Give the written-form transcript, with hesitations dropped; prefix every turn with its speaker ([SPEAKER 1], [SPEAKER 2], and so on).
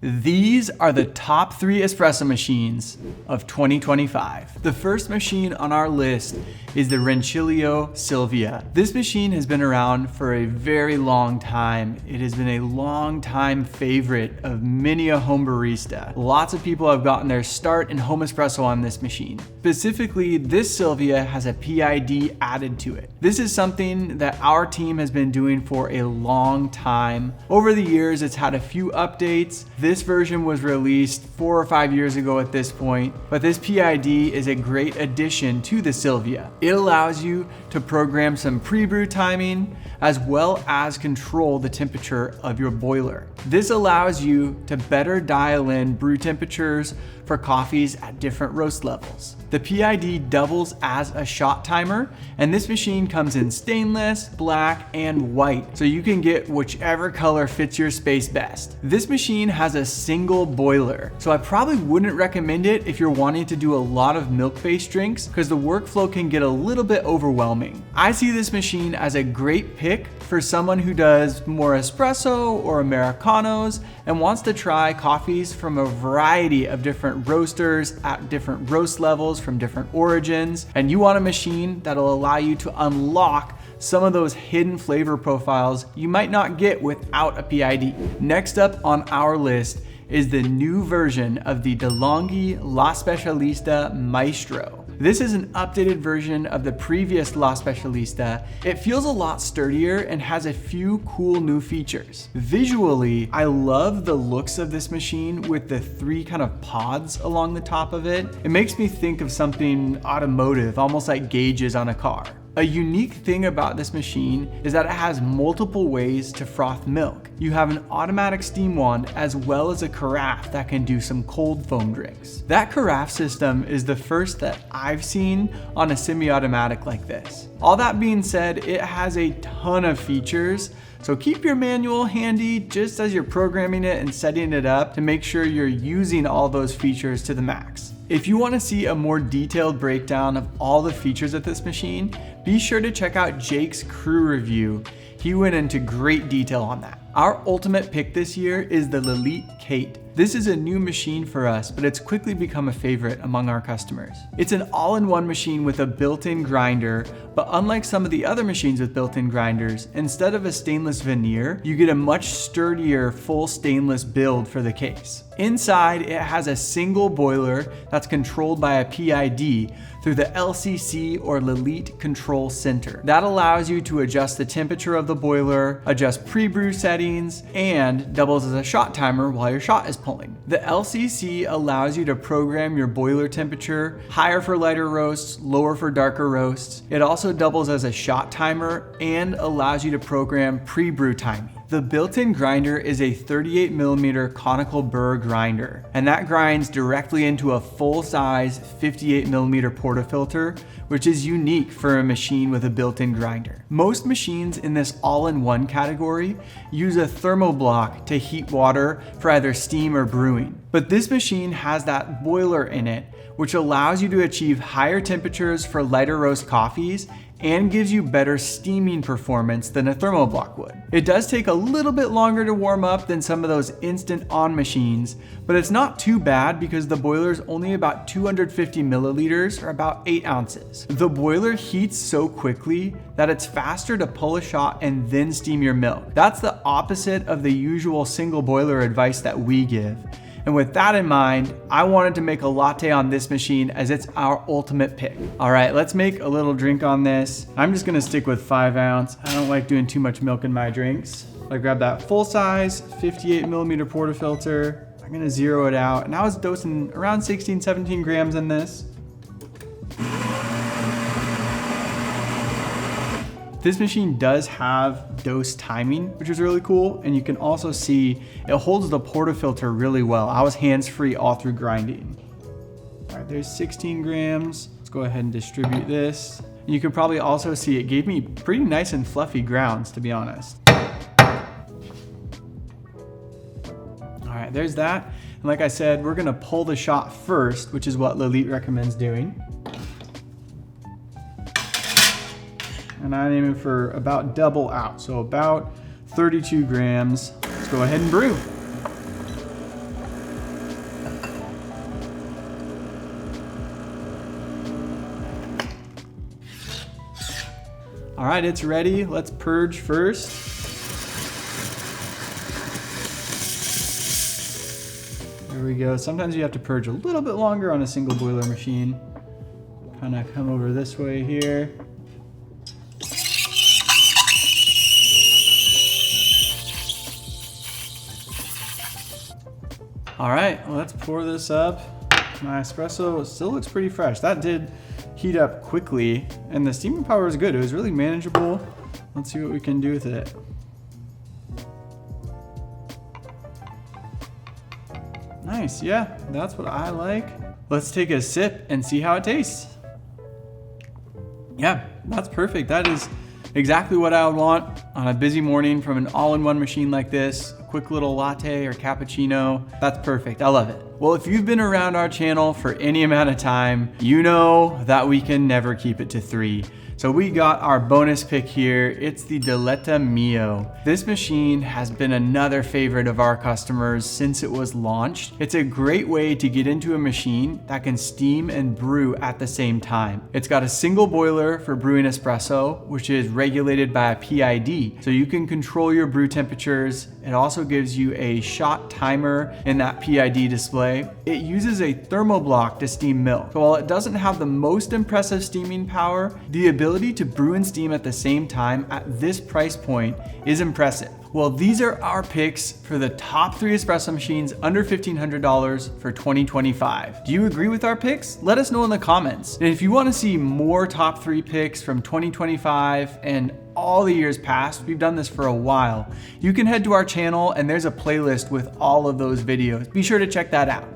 [SPEAKER 1] These are the top 3 espresso machines of 2025. The first machine on our list is the Rancilio Silvia. This machine has been around for a very long time. It has been a long time favorite of many a home barista. Lots of people have gotten their start in home espresso on this machine. Specifically, this Silvia has a PID added to it. This is something that our team has been doing for a long time. Over the years, it's had a few updates. This version was released 4 or 5 years ago at this point, but this PID is a great addition to the Silvia. It allows you to program some pre-brew timing as well as control the temperature of your boiler. This allows you to better dial in brew temperatures for coffees at different roast levels. The PID doubles as a shot timer, and this machine comes in stainless, black, and white, so you can get whichever color fits your space best. This machine has a single boiler, so I probably wouldn't recommend it if you're wanting to do a lot of milk-based drinks because the workflow can get a little bit overwhelming. I see this machine as a great pick for someone who does more espresso or Americanos and wants to try coffees from a variety of different roasters at different roast levels from different origins, and you want a machine that'll allow you to unlock some of those hidden flavor profiles you might not get without a PID. Next up on our list is the new version of the DeLonghi La Specialista Maestro. This is an updated version of the previous La Specialista. It feels a lot sturdier and has a few cool new features. Visually, I love the looks of this machine with the 3 kind of pods along the top of it. It makes me think of something automotive, almost like gauges on a car. A unique thing about this machine is that it has multiple ways to froth milk. You have an automatic steam wand as well as a carafe that can do some cold foam drinks. That carafe system is the first that I've seen on a semi-automatic like this. All that being said, it has a ton of features, so keep your manual handy just as you're programming it and setting it up to make sure you're using all those features to the max. If you want to see a more detailed breakdown of all the features of this machine, be sure to check out Jake's crew review. He went into great detail on that. Our ultimate pick this year is the LELIT Kate. This is a new machine for us, but it's quickly become a favorite among our customers. It's an all-in-one machine with a built-in grinder, but unlike some of the other machines with built-in grinders, instead of a stainless veneer, you get a much sturdier full stainless build for the case. Inside, it has a single boiler that's controlled by a PID through the LCC or LELIT Control Center. That allows you to adjust the temperature of the boiler, adjust pre-brew settings, and doubles as a shot timer while your shot is pulling. The LCC allows you to program your boiler temperature higher for lighter roasts, lower for darker roasts. It also doubles as a shot timer and allows you to program pre-brew timing. The built-in grinder is a 38mm conical burr grinder, and that grinds directly into a full-size 58mm portafilter, which is unique for a machine with a built-in grinder. Most machines in this all-in-one category use a thermoblock to heat water for either steam or brewing, but this machine has that boiler in it, which allows you to achieve higher temperatures for lighter roast coffees and gives you better steaming performance than a thermoblock would. It does take a little bit longer to warm up than some of those instant on machines, but it's not too bad because the boiler is only about 250 milliliters or about 8 ounces. The boiler heats so quickly that it's faster to pull a shot and then steam your milk. That's the opposite of the usual single boiler advice that we give. And with that in mind, I wanted to make a latte on this machine as it's our ultimate pick. All right, let's make a little drink on this. I'm just gonna stick with 5 ounce. I don't like doing too much milk in my drinks. I grab that full size 58mm portafilter. I'm gonna zero it out. And I was dosing around 16, 17 grams in this. This machine does have dose timing, which is really cool. And you can also see it holds the portafilter really well. I was hands-free all through grinding. All right, there's 16 grams. Let's go ahead and distribute this. You can probably also see it gave me pretty nice and fluffy grounds, to be honest. All right, there's that. And like I said, we're gonna pull the shot first, which is what LELIT recommends doing. And I'm aiming for about double out, so about 32 grams. Let's go ahead and brew. All right, it's ready. Let's purge first. There we go. Sometimes you have to purge a little bit longer on a single boiler machine. Kind of come over this way here. All right, well, let's pour this up. My espresso still looks pretty fresh. That did heat up quickly, and the steaming power is good. It was really manageable. Let's see what we can do with it. Nice, yeah, that's what I like. Let's take a sip and see how it tastes. Yeah, that's perfect. That is exactly what I would want on a busy morning from an all-in-one machine like this. A quick little latte or cappuccino. That's perfect. I love it. Well, if you've been around our channel for any amount of time, you know that we can never keep it to 3. So we got our bonus pick here. It's the Diletta Mio. This machine has been another favorite of our customers since it was launched. It's a great way to get into a machine that can steam and brew at the same time. It's got a single boiler for brewing espresso, which is regulated by a PID. So you can control your brew temperatures. It also gives you a shot timer in that PID display. It uses a thermoblock to steam milk. So while it doesn't have the most impressive steaming power, the ability to brew and steam at the same time at this price point is impressive. Well, these are our picks for the top 3 espresso machines under $1,500 for 2025. Do you agree with our picks? Let us know in the comments. And if you want to see more top 3 picks from 2025 and all the years past, we've done this for a while, you can head to our channel and there's a playlist with all of those videos. Be sure to check that out.